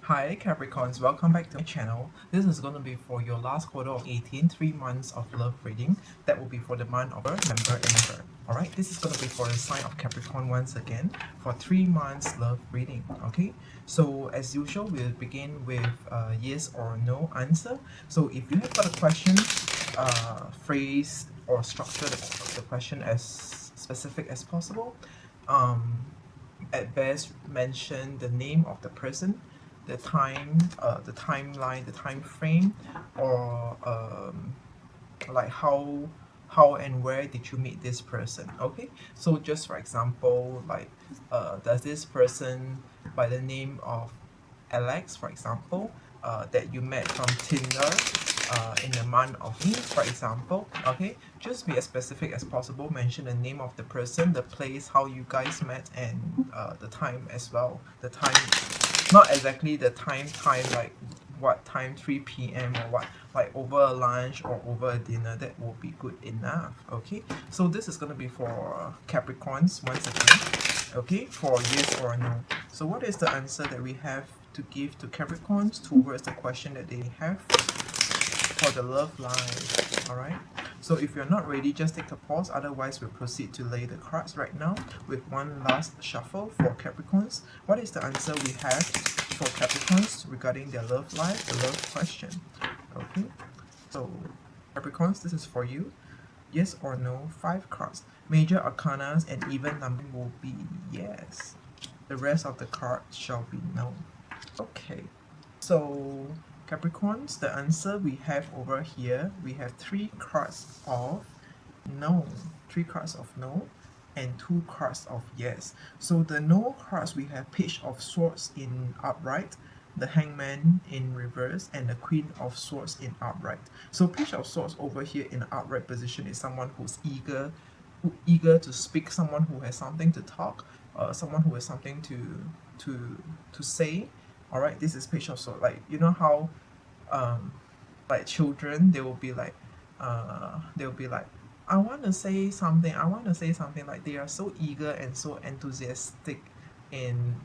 Hi Capricorns, welcome back to my channel. This is going to be for your last quarter of 18, 3 months of love reading. That will be for the month of November and December. Alright, this is going to be for the sign of Capricorn once again for 3 months love reading. Okay, so as usual, we'll begin with yes or no answer. So if you have got a question, phrase or structure the question as specific as possible. At best, mention the name of the person, the time, the timeline, the time frame, or like how and where did you meet this person. Okay, so just for example, like does this person by the name of Alex, for example, that you met from Tinder in the month of May, for example. Okay, just be as specific as possible. Mention the name of the person, the place, how you guys met, and the time as well. The time, not exactly the time like what time, 3 p.m. or what, like over a lunch or over a dinner. That will be good enough. Okay, so this is going to be for Capricorns once again. Okay, for yes or no. So what is the answer that we have to give to Capricorns towards the question that they have for the love life? Alright, so if you're not ready, just take a pause. Otherwise, we'll proceed to lay the cards right now with one last shuffle for Capricorns. What is the answer we have for Capricorns regarding their love life, the love question? Okay, so Capricorns, this is for you. Yes or no, 5 cards. Major arcana and even numbering will be yes. The rest of the cards shall be no. Okay, so Capricorns, the answer we have over here, we have 3 cards of no, 3 cards of no, and 2 cards of yes. So the no cards, we have Page of Swords in upright, the Hangman in reverse, and the Queen of Swords in upright. So Page of Swords over here in upright position is someone who's eager to speak, someone who has something to talk, someone who has something to say. All right, this is Page of Swords. Like, you know how like children, they will be like I want to say something, I want to say something. Like, they are so eager and so enthusiastic in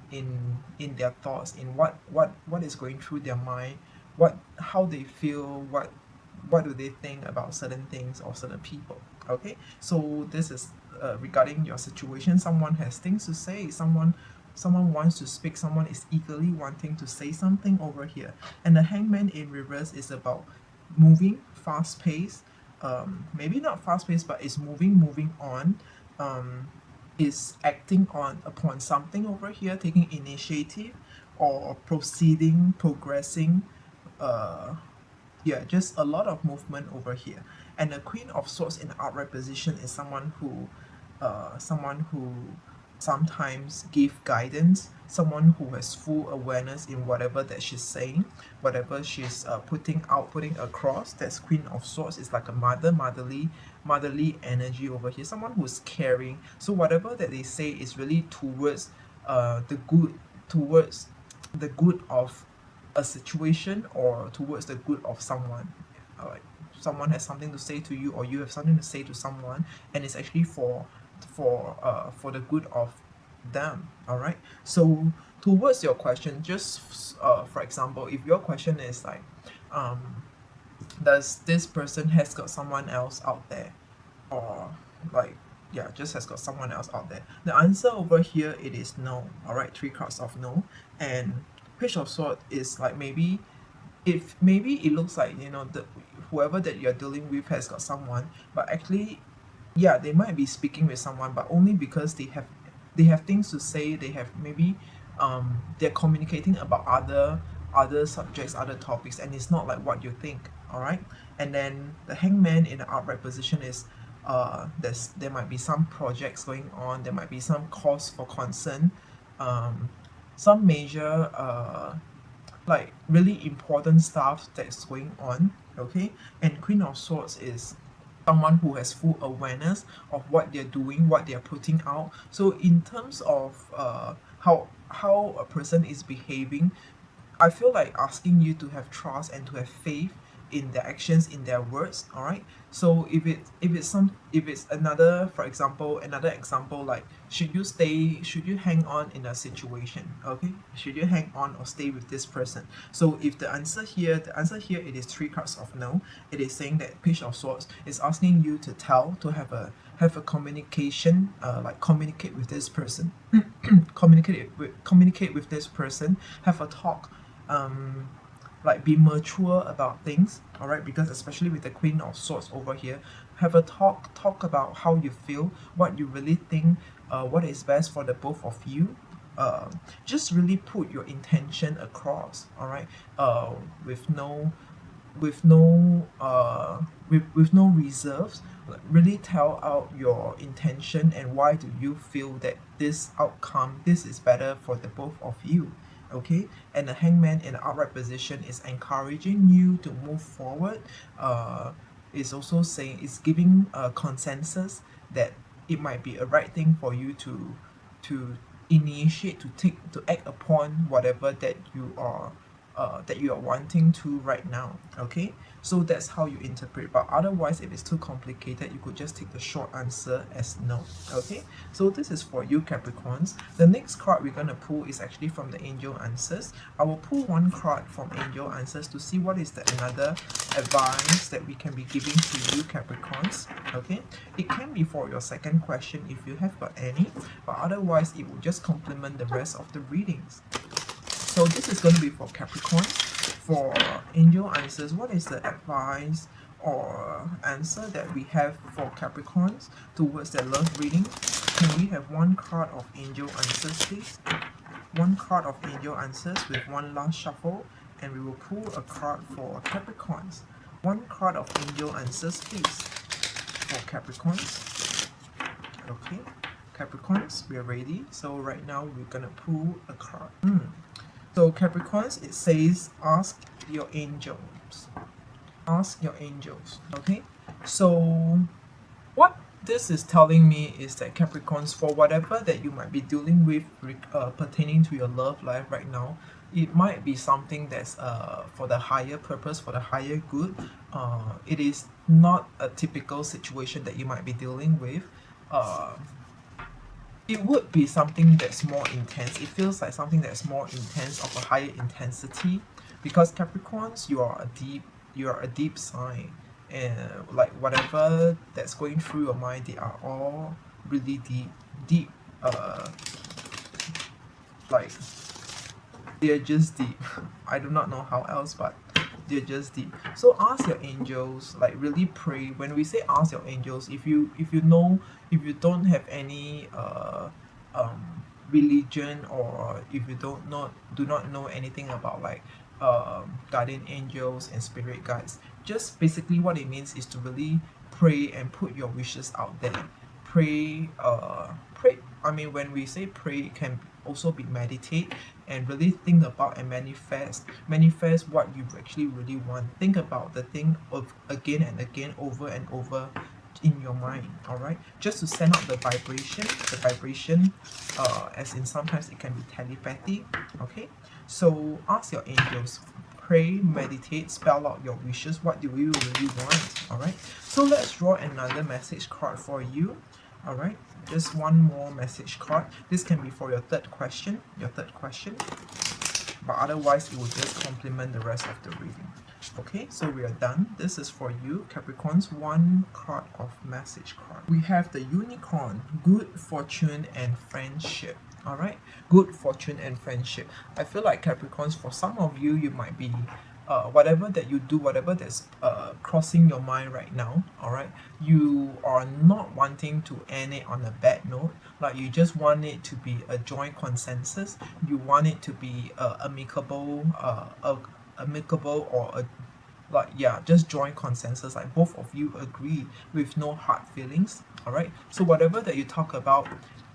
their thoughts, in what is going through their mind, how they feel, what do they think about certain things or certain people. Okay, so this is regarding your situation. Someone has things to say, someone wants to speak, someone is eagerly wanting to say something over here. And the Hangman in reverse is about moving, fast pace, maybe not fast pace, but it's moving on, is acting on upon something over here, taking initiative or proceeding, progressing, yeah, just a lot of movement over here. And the Queen of Swords in the upright position is someone who sometimes give guidance, someone who has full awareness in whatever that she's saying, whatever she's putting across. That's Queen of Swords. Is like a motherly energy over here, someone who's caring. So whatever that they say is really towards the good of a situation, or towards the good of someone. Like, someone has something to say to you, or you have something to say to someone, and it's actually for the good of them. All right, so towards your question, just for example, if your question is like, does this person has got someone else out there, or like, yeah, just has got someone else out there, the answer over here, it is no. All right, 3 cards of no. And Page of Sword is like, maybe it looks like, you know, the whoever that you're dealing with has got someone, but actually, yeah, they might be speaking with someone, but only because they have things to say. They have maybe they're communicating about other subjects, other topics, and it's not like what you think. All right. And then the Hangman in the upright position is there might be some projects going on, there might be some cause for concern, some major like really important stuff that's going on. Okay. And Queen of Swords is someone who has full awareness of what they're doing, what they're putting out. So in terms of how a person is behaving, I feel like asking you to have trust and to have faith in their actions, in their words. All right, so if it's another, for example, another example, like should you hang on in a situation? Okay, should you hang on or stay with this person? So if the answer here it is 3 cards of no. It is saying that Page of Swords is asking you to have a communication, like communicate with this person. Communicate with this person, have a talk, like be mature about things. All right, because especially with the Queen of Swords over here, have a talk about how you feel, what you really think, what is best for the both of you. Just really put your intention across. All right, with no reserves. Like, really tell out your intention and why do you feel that this outcome, this is better for the both of you. Okay, and the Hangman in the upright position is encouraging you to move forward. Is also saying, it's giving a consensus that it might be a right thing for you to initiate, to act upon whatever that you are wanting to right now. Okay, so that's how you interpret. But otherwise, if it's too complicated, you could just take the short answer as no. Okay, so this is for you, Capricorns. The next card we're going to pull is actually from the Angel Answers. I will pull one card from Angel Answers to see what is the another advice that we can be giving to you, Capricorns. Okay, it can be for your second question if you have got any, but otherwise it will just complement the rest of the readings. So this is going to be for Capricorn. For Angel Answers, what is the advice or answer that we have for Capricorns towards their love reading? Can we have one card of Angel Answers, please? One card of Angel Answers with one last shuffle, and we will pull a card for Capricorns. One card of Angel Answers, please, for Capricorns. Okay, Capricorns, we are ready. So right now we're gonna pull a card. So Capricorns, it says ask your angels. Ask your angels. Okay, so what this is telling me is that Capricorns, for whatever that you might be dealing with pertaining to your love life right now, it might be something that's for the higher purpose, for the higher good. It is not a typical situation that you might be dealing with. It would be something that's more intense. It feels like something that's more intense, of a higher intensity, because Capricorns, you are a deep sign, and like whatever that's going through your mind, they are all really deep, like they're just deep. I do not know how else, but they're just deep. So ask your angels, like really pray. When we say ask your angels, if you don't have any religion, or if you do not know anything about like guardian angels and spirit guides, just basically what it means is to really pray and put your wishes out there. Pray, I mean, when we say pray, it can also be meditate and really think about and manifest what you actually really want. Think about the thing of again and again, over and over in your mind. All right, just to send out the vibration, as in sometimes it can be telepathy. Okay, so ask your angels, pray, meditate, spell out your wishes. What do you really want? All right, so let's draw another message card for you. All right, just one more message card. This can be for your third question, but otherwise it will just complement the rest of the reading. Okay, so we are done. This is for you, Capricorns. One card of message card. We have the Unicorn, good fortune and friendship. All right, good fortune and friendship. I feel like Capricorns, for some of you, you might be whatever that you do, whatever that's crossing your mind right now, all right, you are not wanting to end it on a bad note. Like, you just want it to be a joint consensus. You want it to be amicable, or a, like, yeah, just joint consensus, like both of you agree with no hard feelings. All right, so whatever that you talk about,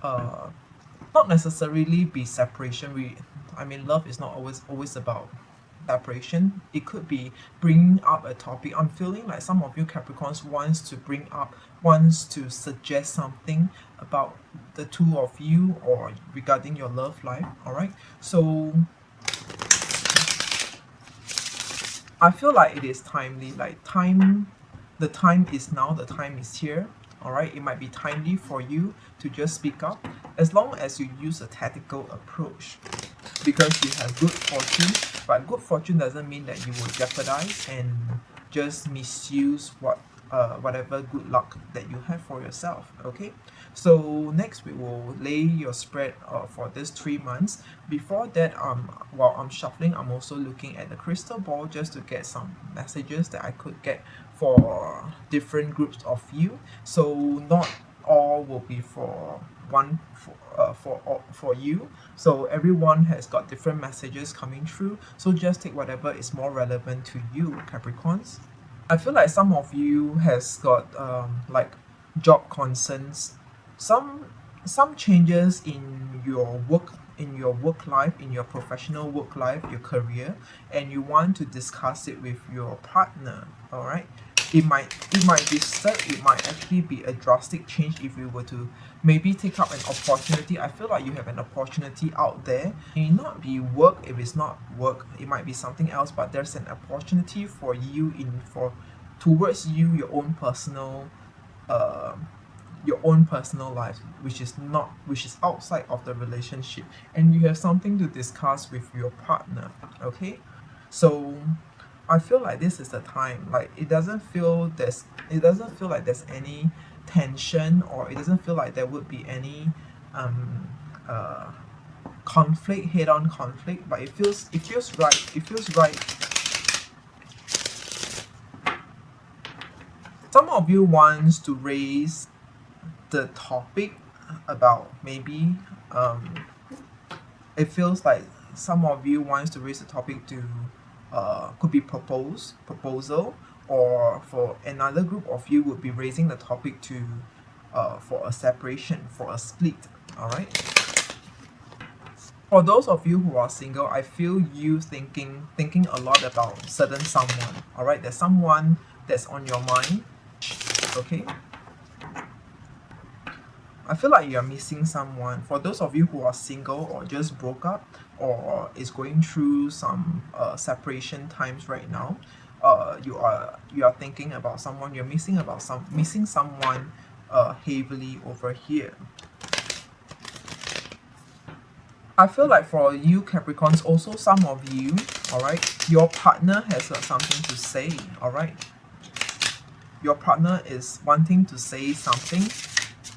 not necessarily be separation. I mean, love is not always about separation. It could be bringing up a topic. I'm feeling like some of you Capricorns wants to suggest something about the two of you, or regarding your love life. All right, so I feel like it is timely, like the time is now, the time is here. All right, it might be timely for you to just speak up as long as you use a tactical approach, because you have good fortune. But good fortune doesn't mean that you will jeopardize and just misuse whatever good luck that you have for yourself. Okay, so next we will lay your spread for this 3 months. Before that, while I'm shuffling, I'm also looking at the crystal ball just to get some messages that I could get for different groups of you. So not all will be for one for you. So everyone has got different messages coming through. So just take whatever is more relevant to you, Capricorns. I feel like some of you has got like job concerns, some some changes in your work life, in your professional work life, your career, and you want to discuss it with your partner. All right, it might be stuck. It might actually be a drastic change if you were to maybe take up an opportunity. I feel like you have an opportunity out there. It may not be work. If it's not work, it might be something else, but there's an opportunity for you in for towards you, uh your own personal life, which is outside of the relationship, and you have something to discuss with your partner. Okay, so I feel like this is the time. Like it doesn't feel like there's any tension, or it doesn't feel like there would be any um uh conflict, head on conflict, but it feels right. It feels right. Some of you wants to raise the topic about maybe um it feels like some of you wants to raise the topic to could be proposal, or for another group of you would be raising the topic to for a separation, for a split. All right, for those of you who are single, I feel you thinking a lot about certain someone. All right, there's someone that's on your mind. Okay, I feel like you're missing someone. For those of you who are single or just broke up or is going through some separation times right now, you are thinking about someone. You're missing someone heavily over here. I feel like for you Capricorns, also some of you, all right, your partner has got something to say. All right, your partner is wanting to say something,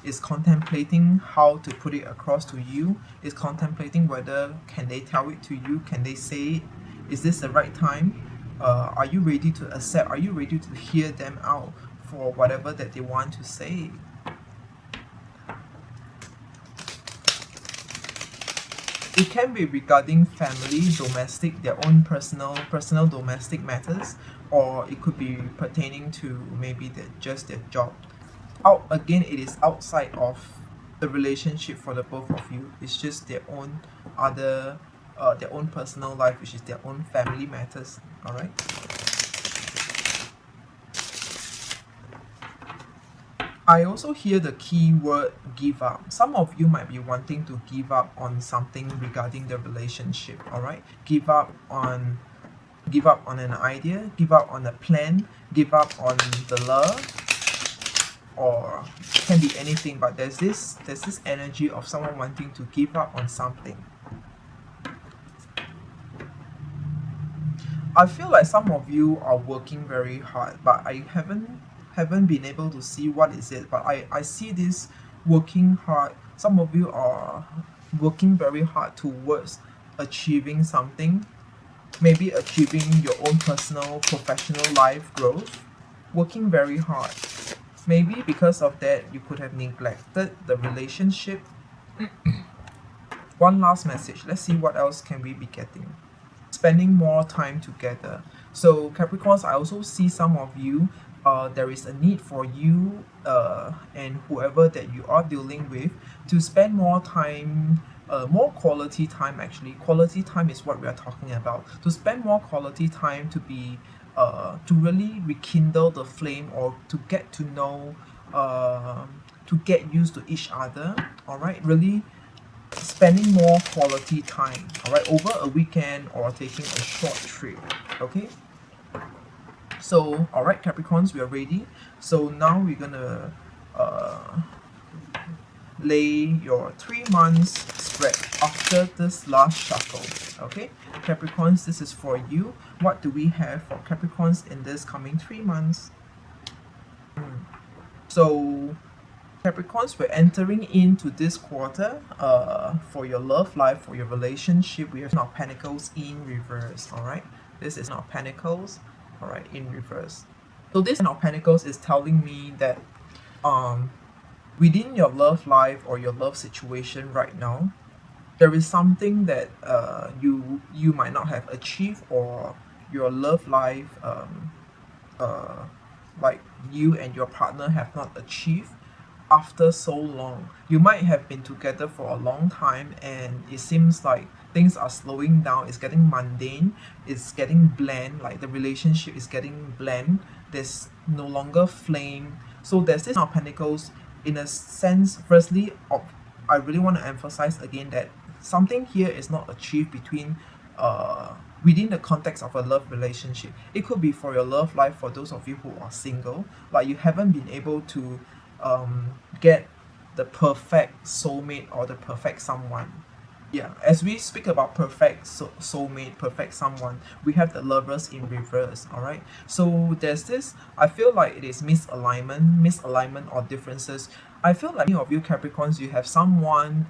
is contemplating how to put it across to you, is contemplating whether can they tell it to you, can they say it, is this the right time, are you ready to accept, are you ready to hear them out for whatever that they want to say. It can be regarding family, domestic, their own personal domestic matters, or it could be pertaining to maybe just their job. Out again, it is outside of the relationship for the both of you. It's just their own personal life, which is their own family matters. All right. I also hear the keyword give up. Some of you might be wanting to give up on something regarding the relationship. All right, give up on an idea, give up on a plan, give up on the love, or can be anything. But there's this energy of someone wanting to give up on something. I feel like some of you are working very hard, but I haven't been able to see what is it. But I see this working hard. Some of you are working very hard towards achieving something, maybe achieving your own personal, professional life growth, working very hard. Maybe because of that, you could have neglected the relationship. One last message. Let's see what else can we be getting. Spending more time together. So Capricorns, I also see some of you, there is a need for you and whoever that you are dealing with to spend more time, more quality time. Actually, quality time is what we are talking about. To spend more quality time, to really rekindle the flame, or to get to know, to get used to each other. All right, really spending more quality time, all right, over a weekend or taking a short trip. Okay, So alright Capricorns, we are ready. So now we're gonna lay your 3 months spread after this last shuffle. Okay, Capricorns, this is for you. What do we have for Capricorns in this coming 3 months? So Capricorns, we're entering into this quarter for your love life, for your relationship. We have Nine of Pentacles in reverse. All right, this is Nine of Pentacles, all right, in reverse. So this Nine of Pentacles is telling me that within your love life or your love situation right now, there is something that you might not have achieved, or your love life like you and your partner have not achieved after so long. You might have been together for a long time and it seems like things are slowing down, it's getting mundane, it's getting bland, like the relationship is getting bland, there's no longer flame. So there's this Nine of Pentacles in a sense. Firstly, I really want to emphasize again that something here is not achieved between within the context of a love relationship. It could be for your love life, for those of you who are single, like you haven't been able to get the perfect soulmate or the perfect someone. Yeah, as we speak about perfect soulmate, perfect someone, we have the Lovers in reverse. All right, so there's this, I feel like it is misalignment or differences. I feel like many of you Capricorns, you have someone,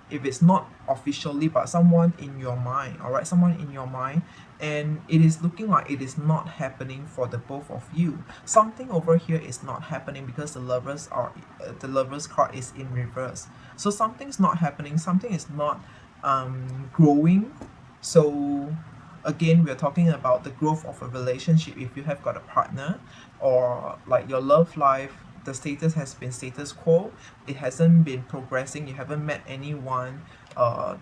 if it's not officially, but someone in your mind. All right, someone in your mind, and it is looking like it is not happening for the both of you. Something over here is not happening because the Lovers card is in reverse. So something's not happening, something is not growing. So again, we're talking about the growth of a relationship. If you have got a partner, or like your love life, the status has been status quo, it hasn't been progressing, you haven't met anyone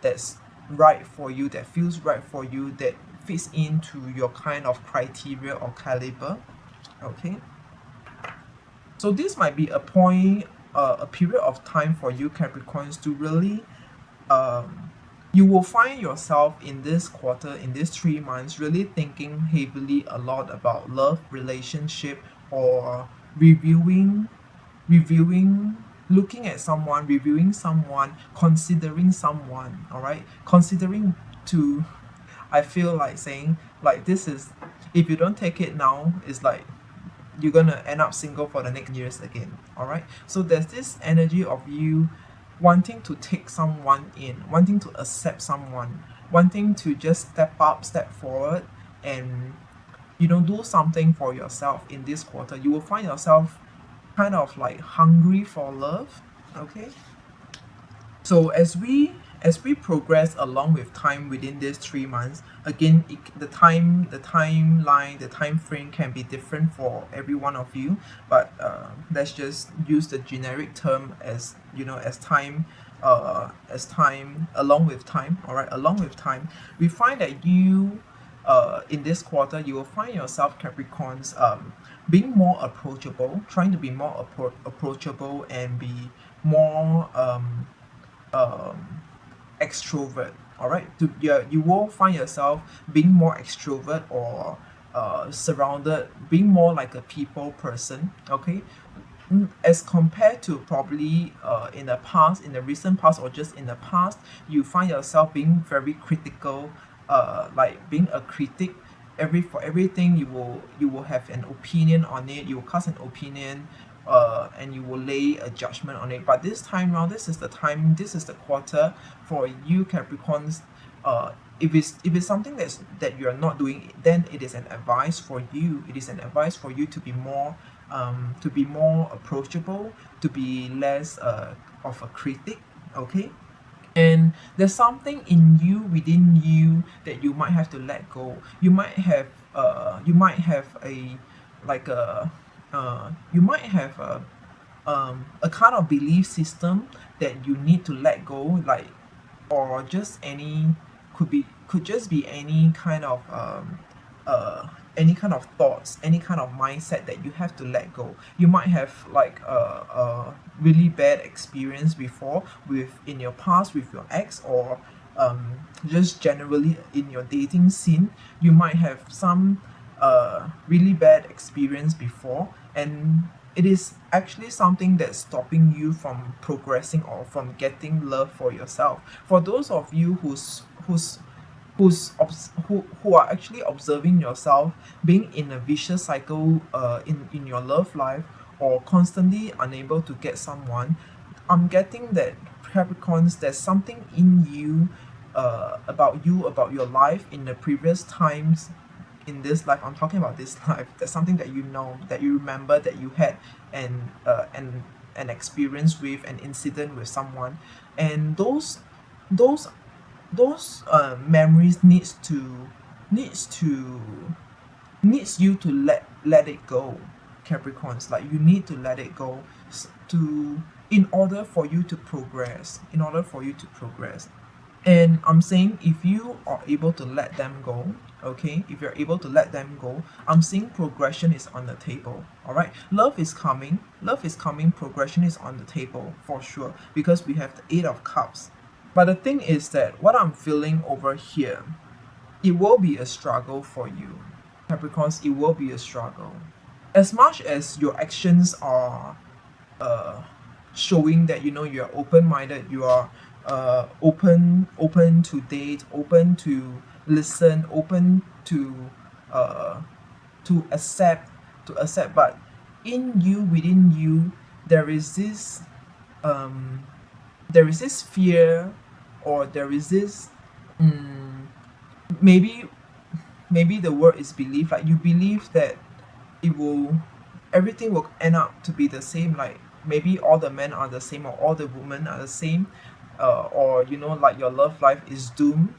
that's right for you, that feels right for you, that fits into your kind of criteria or caliber. Okay, so this might be a point, a period of time for you Capricorns to really you will find yourself in this quarter, in these 3 months, really thinking heavily a lot about love, relationship, or reviewing, looking at someone, reviewing someone, considering someone. All right, considering to, I feel like saying, like, this is, if you don't take it now, it's like you're gonna end up single for the next years again. All right, so there's this energy of you wanting to take someone in, wanting to accept someone, wanting to just step up, step forward, and do something for yourself in this quarter. You will find yourself kind of like hungry for love. Okay, so as we progress along with time within these 3 months, again, the timeline, the time frame can be different for every one of you, but let's just use the generic term as as time, along with time. All right, along with time, we find that you in this quarter, you will find yourself Capricorns being more approachable, trying to be more approachable and be more extrovert. All right, you will find yourself being more extrovert, or surrounded, being more like a people person. Okay, as compared to probably in the past, in the recent past, or just in the past, you find yourself being very critical, like being a critic. For everything, you will have an opinion on it, you will cast an opinion, and you will lay a judgment on it. But this time round, this is the time, this is the quarter for you Capricorns. If it's something that you're not doing, then it is an advice for you. It is an advice for you to be more approachable, to be less of a critic. Okay, and there's something in you, within you, that you might have to let go. You might have a like a you might have a kind of belief system that you need to let go, like, or just any, could just be any kind of thoughts, any kind of mindset that you have to let go. You might have like a really bad experience before in your past with your ex, or just generally in your dating scene. You might have some really bad experience before, and it is actually something that's stopping you from progressing or from getting love for yourself. For those of you who are actually observing yourself being in a vicious cycle in your love life, or constantly unable to get someone, I'm getting that, Capricorns, there's something in you, about you, about your life in the previous times in this life. I'm talking about this life. There's something that you know, that you remember, that you had an experience with, an incident with someone, and those memories needs to needs you to let it go, Capricorns. Like, you need to let it go to in order for you to progress, and I'm saying, if you are able to let them go, okay, if you're able to let them go, I'm seeing progression is on the table. All right, love is coming, progression is on the table for sure, because we have the 8 of Cups. But the thing is that what I'm feeling over here, it will be a struggle for you, Capricorns. It will be a struggle. As much as your actions are showing that, you know, you're open-minded, you are open to date, open to listen, open to accept, but in you, within you, there is this fear, or there is this maybe the word is belief. Like, you believe that everything will end up to be the same. Like, maybe all the men are the same, or all the women are the same, or, you know, like, your love life is doomed.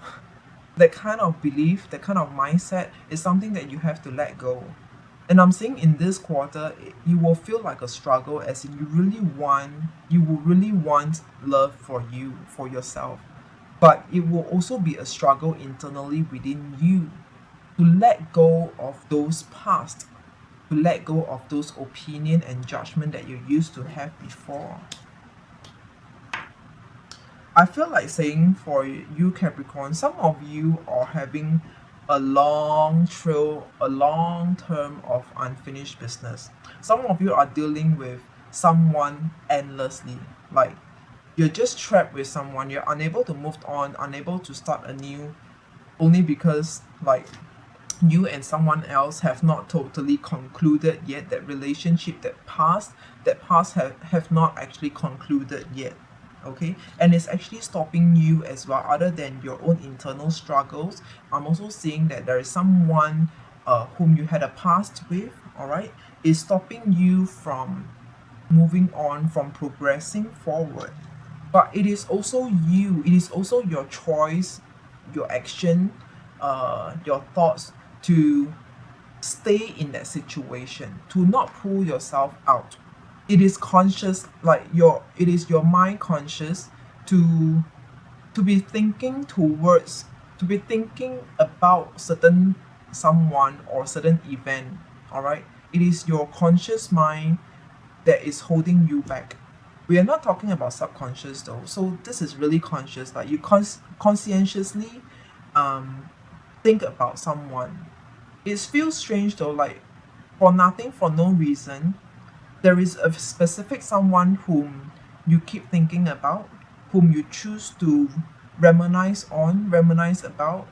That kind of belief, that kind of mindset is something that you have to let go. And I'm saying, in this quarter, you will feel like a struggle, as in you will really want love for you, for yourself. But it will also be a struggle internally within you to let go of those past, to let go of those opinion and judgment that you used to have before. I feel like saying, for you, Capricorn, some of you are having a long trail, a long term of unfinished business. Some of you are dealing with someone endlessly. Like, you're just trapped with someone, you're unable to move on, unable to start anew, only because, like, you and someone else have not totally concluded yet. That relationship, that past have not actually concluded yet. Okay, and it's actually stopping you as well. Other than your own internal struggles, I'm also seeing that there is someone whom you had a past with, all right, is stopping you from moving on, from progressing forward. But it is also you, it is also your choice, your action, your thoughts, to stay in that situation, to not pull yourself out. It is conscious, like, it is your mind conscious to be thinking towards, to be thinking about certain someone or certain event. All right, it is your conscious mind that is holding you back. We are not talking about subconscious though, so this is really conscious. Like, you conscientiously think about someone. It feels strange though, like, for nothing, for no reason, there is a specific someone whom you keep thinking about, whom you choose to reminisce about.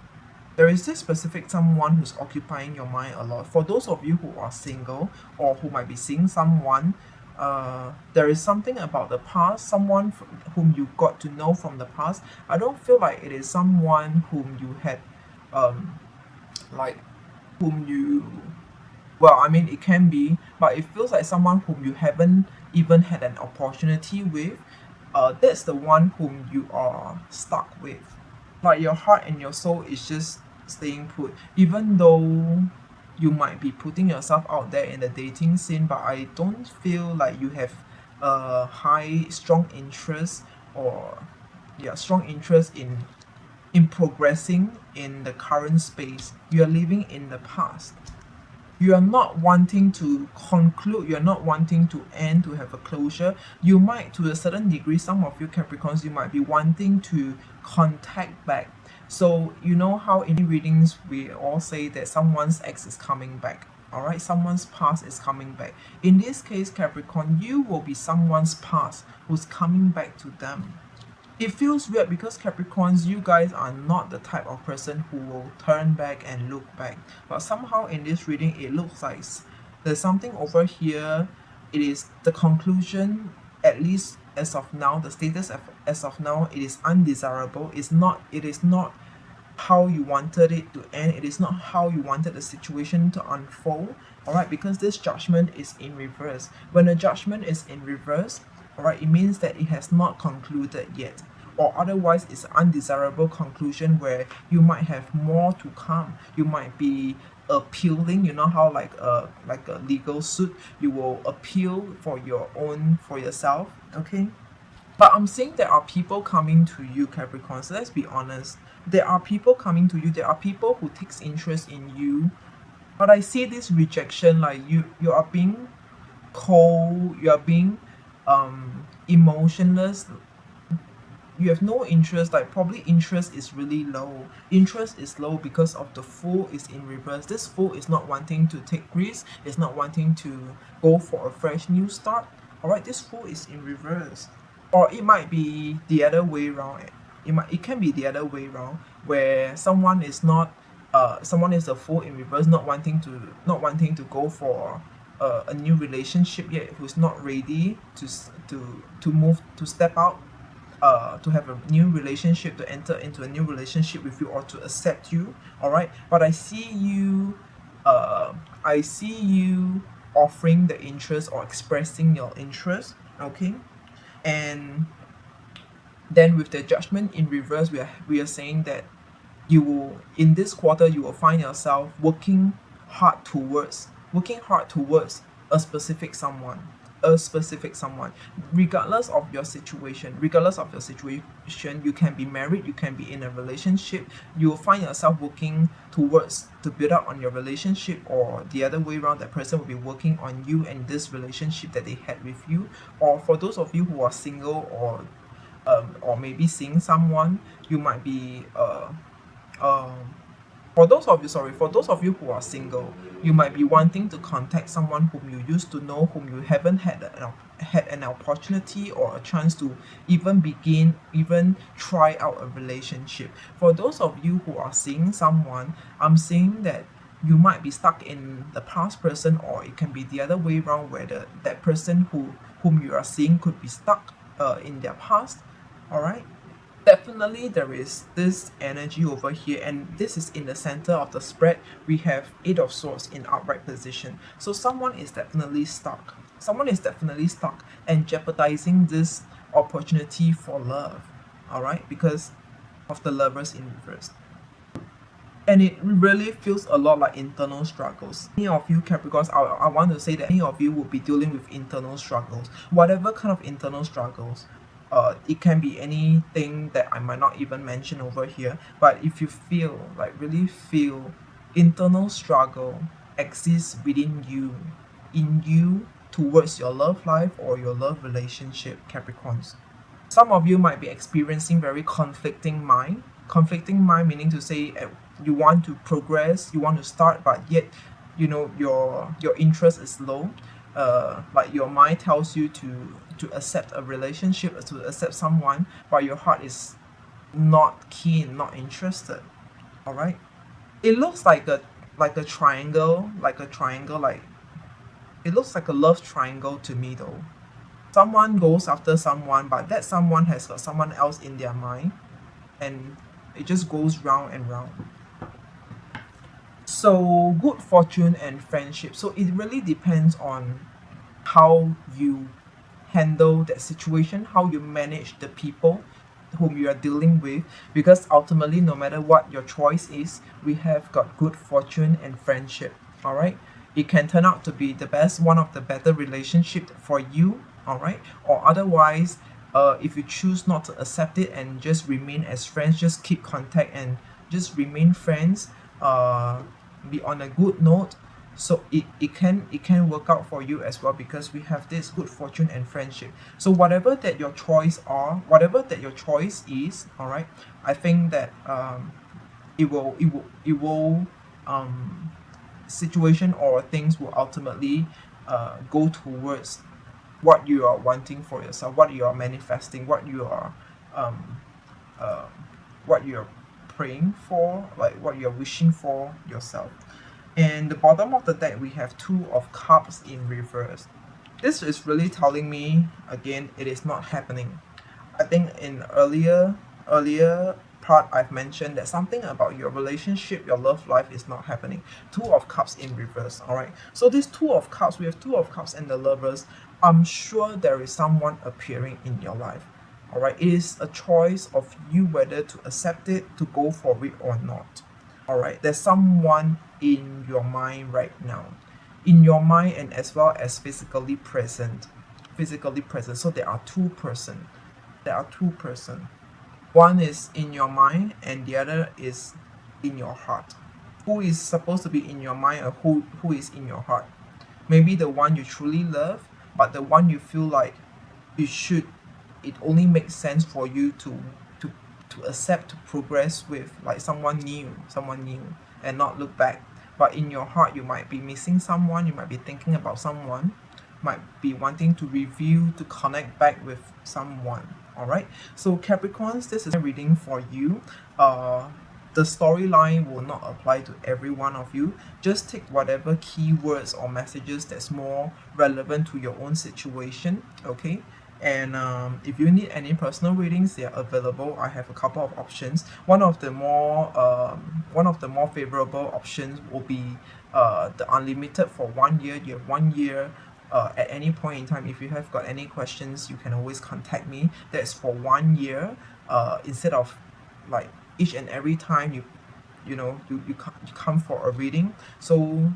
There is this specific someone who's occupying your mind a lot. For those of you who are single, or who might be seeing someone, there is something about the past, someone whom you got to know from the past. I don't feel like it is someone whom you had, like, whom you, well, I mean, it can be, but it feels like someone whom you haven't even had an opportunity with. That's the one whom you are stuck with. Like, your heart and your soul is just staying put, even though you might be putting yourself out there in the dating scene. But I don't feel like you have a strong interest, or strong interest in progressing in the current space. You are living in the past. You are not wanting to conclude, you're not wanting to end, to have a closure. You might, to a certain degree, some of you Capricorns, you might be wanting to contact back. So you know how in readings we all say that someone's ex is coming back. All right, someone's past is coming back. In this case, Capricorn, you will be someone's past who's coming back to them. It feels weird because Capricorns, you guys are not the type of person who will turn back and look back. But somehow in this reading, it looks like there's something over here. It is the conclusion, at least as of now, the status as of now, it is undesirable. It is not how you wanted it to end. It is not how you wanted the situation to unfold. All right, because this judgment is in reverse. When a judgment is in reverse, all right, it means that it has not concluded yet, or otherwise it's an undesirable conclusion where you might have more to come. You might be appealing, you know how like a legal suit, you will appeal for yourself, okay? But I'm saying there are people coming to you, Capricorn. So let's be honest. There are people coming to you. There are people who takes interest in you. But I see this rejection, like you are being cold. You are being emotionless. You have no interest. Like probably interest is really low. Interest is low because of the Fool is in reverse. This Fool is not wanting to take risks. Is not wanting to go for a fresh new start. All right, this Fool is in reverse. Or it might be the other way around. It can be the other way around, where someone is not someone is a Fool in reverse, not wanting to go for a new relationship yet, who's not ready to move, to step out, to have a new relationship, to enter into a new relationship with you, or to accept you. All right, but I see you offering the interest or expressing your interest, okay? And then with the judgment in reverse, we are saying that you will, in this quarter, you will find yourself working hard towards a specific someone, regardless of your situation. You can be married, you can be in a relationship. You will find yourself working towards to build up on your relationship, or the other way around, that person will be working on you and this relationship that they had with you. Or for those of you who are single, or maybe seeing someone, you might be for those of you who are single, you might be wanting to contact someone whom you used to know, whom you haven't had an opportunity or a chance to even try out a relationship. For those of you who are seeing someone, I'm saying that you might be stuck in the past person, or it can be the other way around, where that person whom you are seeing could be stuck in their past. All right, definitely there is this energy over here, and this is in the center of the spread. We have Eight of Swords in upright position, so someone is definitely stuck and jeopardizing this opportunity for love. All right, because of the Lovers in reverse. And it really feels a lot like internal struggles. Many of you Capricorns, I want to say that many of you will be dealing with internal struggles, whatever kind of internal struggles. It can be anything that I might not even mention over here, but if you really feel internal struggle exists within you, in you, towards your love life or your love relationship, Capricorns. Some of you might be experiencing very conflicting mind meaning to say, you want to progress, you want to start, but yet your interest is low. Like your mind tells you to accept a relationship, to accept someone, but your heart is not keen, not interested. All right, it looks like a triangle, like it looks like a love triangle to me though. Someone goes after someone, but that someone has got someone else in their mind, and it just goes round and round. So good fortune and friendship. So it really depends on how you handle that situation, how you manage the people whom you are dealing with, because ultimately, no matter what your choice is, we have got good fortune and friendship. All right, it can turn out to be the best, one of the better relationship for you. All right, or otherwise, if you choose not to accept it and just remain as friends, just keep contact and just remain friends, be on a good note. So it can work out for you as well, because we have this good fortune and friendship. So whatever that your choice is, all right, I think that it will situation or things will ultimately go towards what you are wanting for yourself, what you are manifesting, um, uh, what you're praying for, like what you're wishing for yourself. And the bottom of the deck, we have Two of Cups in reverse. This is really telling me again, it is not happening. I think in earlier part I've mentioned that something about your relationship, your love life is not happening. Two of Cups in reverse. All right. So this Two of Cups, we have Two of Cups and the Lovers. I'm sure there is someone appearing in your life. All right. It is a choice of you whether to accept it, to go for it or not. All right. There's someone in your mind right now, in your mind, and as well as physically present. So there are two person. One is in your mind and the other is in your heart. Who is supposed to be in your mind, or who is in your heart? Maybe the one you truly love, but the one you feel like it only makes sense for you to accept, to progress with, like someone new, and not look back. But in your heart, you might be missing someone, you might be thinking about someone, might be wanting to review, to connect back with someone. All right. So Capricorns, this is a reading for you. The storyline will not apply to every one of you. Just take whatever keywords or messages that's more relevant to your own situation. Okay. And if you need any personal readings, they are available. I have a couple of options. One of the more favorable options will be the unlimited for 1 year. You have 1 year. At any point in time, if you have got any questions, you can always contact me. That's for 1 year. Instead of like each and every time you come for a reading. So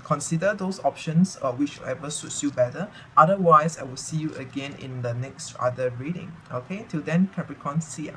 consider those options, whichever suits you better. Otherwise, I will see you again in the next other reading. Okay, till then, Capricorn, see ya.